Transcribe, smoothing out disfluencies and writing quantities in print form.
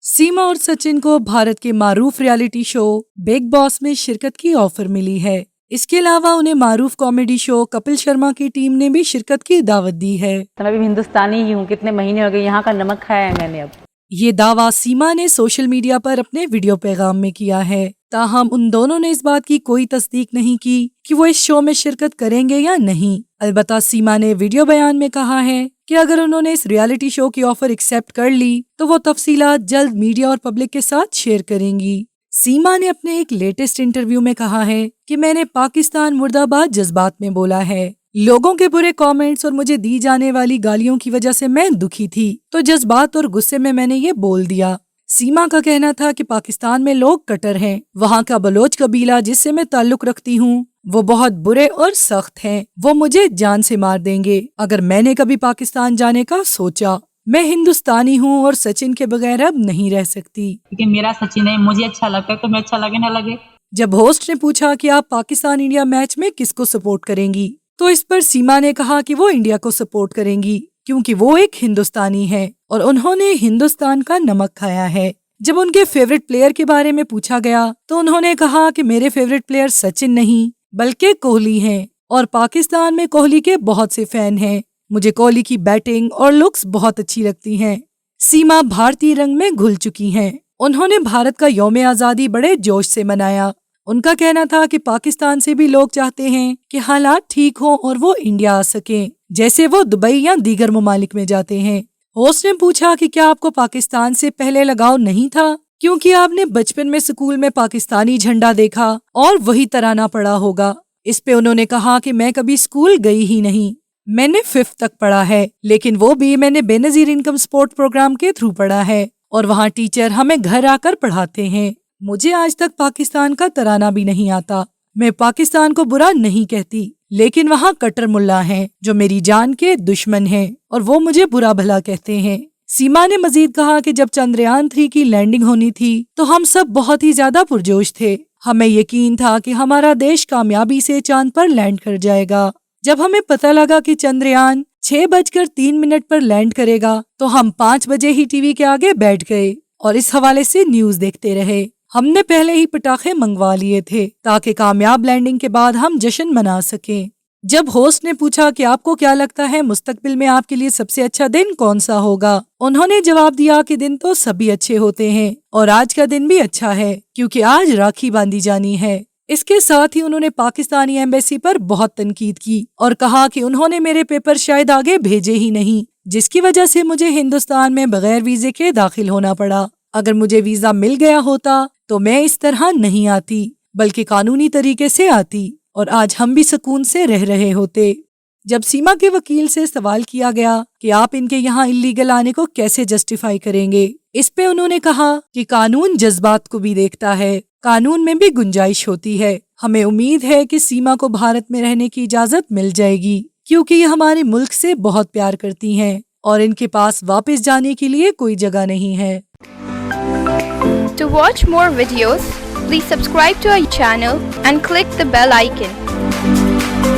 सीमा और सचिन को भारत के मारूफ रियलिटी शो बिग बॉस में शिरकत की ऑफर मिली है। इसके अलावा उन्हें मारूफ कॉमेडी शो कपिल शर्मा की टीम ने भी शिरकत की दावत दी है। तो मैं भी हिंदुस्तानी ही हूँ, कितने महीने हो गए यहाँ का नमक खाया है मैंने। अब ये दावा सीमा ने सोशल मीडिया पर अपने वीडियो पैगाम में किया है। ताहम उन दोनों ने इस बात की कोई तस्दीक नहीं की कि वो इस शो में शिरकत करेंगे या नहीं। अलबत्ता सीमा ने वीडियो बयान में कहा है कि अगर उन्होंने इस रियलिटी शो की ऑफर एक्सेप्ट कर ली तो वो तफसीलात जल्द मीडिया और पब्लिक के साथ शेयर करेंगी। सीमा ने अपने एक लेटेस्ट इंटरव्यू में कहा है कि मैंने पाकिस्तान मुर्दाबाद जज्बात में बोला है। लोगों के बुरे कमेंट्स और मुझे दी जाने वाली गालियों की वजह से मैं दुखी थी, तो जज्बात और गुस्से में मैंने ये बोल दिया। सीमा का कहना था कि पाकिस्तान में लोग कट्टर हैं। वहाँ का बलोच कबीला जिससे मैं ताल्लुक रखती हूँ वो बहुत बुरे और सख्त हैं। वो मुझे जान से मार देंगे अगर मैंने कभी पाकिस्तान जाने का सोचा। मैं हिंदुस्तानी हूँ और सचिन के बगैर अब नहीं रह सकती। क्योंकि मेरा सचिन है, मुझे अच्छा लगता है तो मैं अच्छा लगे ना लगे। जब होस्ट ने पूछा कि आप पाकिस्तान इंडिया मैच में किसको सपोर्ट करेंगी तो इस पर सीमा ने कहा कि वो इंडिया को सपोर्ट करेंगी क्योंकि वो एक हिंदुस्तानी है और उन्होंने हिंदुस्तान का नमक खाया है। जब उनके फेवरेट प्लेयर के बारे में पूछा गया तो उन्होंने कहा कि मेरे फेवरेट प्लेयर सचिन नहीं बल्कि कोहली हैं और पाकिस्तान में कोहली के बहुत से फैन हैं। मुझे कोहली की बैटिंग और लुक्स बहुत अच्छी लगती हैं। सीमा भारतीय रंग में घुल चुकी हैं। उन्होंने भारत का यौम आज़ादी बड़े जोश से मनाया। उनका कहना था कि पाकिस्तान से भी लोग चाहते हैं कि हालात ठीक हों और वो इंडिया आ सकें, जैसे वो दुबई या दीगर ममालिक में जाते हैं। होस्ट ने पूछा कि क्या आपको पाकिस्तान से पहले लगाव नहीं था क्योंकि आपने बचपन में स्कूल में पाकिस्तानी झंडा देखा और वही तराना पढ़ा होगा। इस पे उन्होंने कहा कि मैं कभी स्कूल गई ही नहीं, मैंने 5th तक पढ़ा है, लेकिन वो भी मैंने बेनजीर इनकम सपोर्ट प्रोग्राम के थ्रू पढ़ा है और वहाँ टीचर हमें घर आकर पढ़ाते हैं। मुझे आज तक पाकिस्तान का तराना भी नहीं आता। मैं पाकिस्तान को बुरा नहीं कहती, लेकिन वहाँ कट्टर मुल्ला हैं जो मेरी जान के दुश्मन हैं और वो मुझे बुरा भला कहते हैं। सीमा ने मजीद कहा कि जब चंद्रयान 3 की लैंडिंग होनी थी तो हम सब बहुत ही ज्यादा पुरजोश थे। हमें यकीन था कि हमारा देश कामयाबी से चांद पर लैंड कर जाएगा। जब हमें पता लगा कि चंद्रयान 6:03 पर लैंड करेगा तो हम 5 बजे ही टीवी के आगे बैठ गए और इस हवाले से न्यूज देखते रहे। हमने पहले ही पटाखे मंगवा लिए थे ताकि कामयाब लैंडिंग के बाद हम जश्न मना सकें। जब होस्ट ने पूछा कि आपको क्या लगता है मुस्तकबिल में आपके लिए सबसे अच्छा दिन कौन सा होगा, उन्होंने जवाब दिया कि दिन तो सभी अच्छे होते हैं और आज का दिन भी अच्छा है क्योंकि आज राखी बांधी जानी है। इसके साथ ही उन्होंने पाकिस्तानी एम्बेसी पर बहुत तनकीद की और कहा कि उन्होंने मेरे पेपर शायद आगे भेजे ही नहीं, जिसकी वजह से मुझे हिंदुस्तान में बगैर वीजे के दाखिल होना पड़ा। अगर मुझे वीजा मिल गया होता तो मैं इस तरह नहीं आती बल्कि कानूनी तरीके से आती और आज हम भी सुकून से रह रहे होते। जब सीमा के वकील से सवाल किया गया कि आप इनके यहाँ इल्लीगल आने को कैसे जस्टिफाई करेंगे, इस पे उन्होंने कहा कि कानून जज्बात को भी देखता है, कानून में भी गुंजाइश होती है। हमें उम्मीद है कि सीमा को भारत में रहने की इजाजत मिल जाएगी क्योंकि ये हमारे मुल्क से बहुत प्यार करती हैं और इनके पास वापस जाने के लिए कोई जगह नहीं है। To watch more videos, please subscribe to our channel and click the bell icon.